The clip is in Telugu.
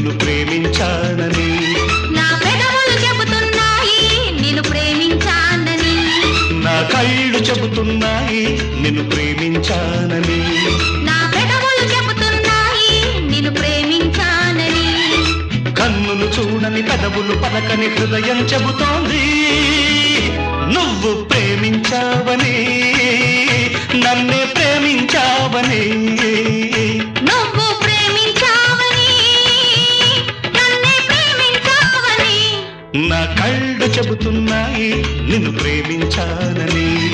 నిన్ను ప్రేమించానని. నా పెదవులు చెబుతున్నాయి నిన్ను ప్రేమించానని. నా కళ్ళు చెబుతున్నాయి నిన్ను ప్రేమించానని. నా పెదవులు చెబుతున్నాయి నిన్ను ప్రేమించానని. కన్నులు చూడని పెదవులు పలకని హృదయం చెబుతోంది నువ్వు ప్రేమించావని, నన్నే ప్రేమించావని. నువ్వు ప్రేమించావని నన్నే ప్రేమించావని. నా కళ్ళు చెబుతున్నాయి నిన్ను ప్రేమించానని.